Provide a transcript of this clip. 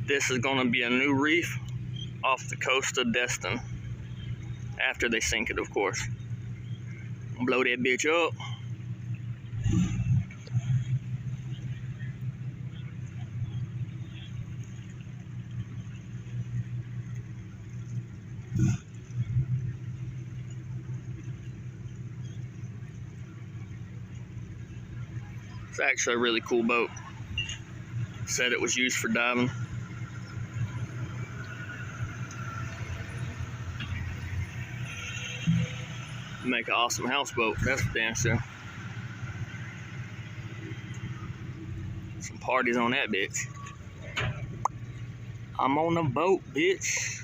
This is gonna be a new reef off the coast of Destin. After they sink it, of course. Blow that bitch up. It's actually a really cool boat. Said it was used for diving. Make an awesome houseboat, that's for damn sure. Some parties on that bitch. I'm on a boat, bitch.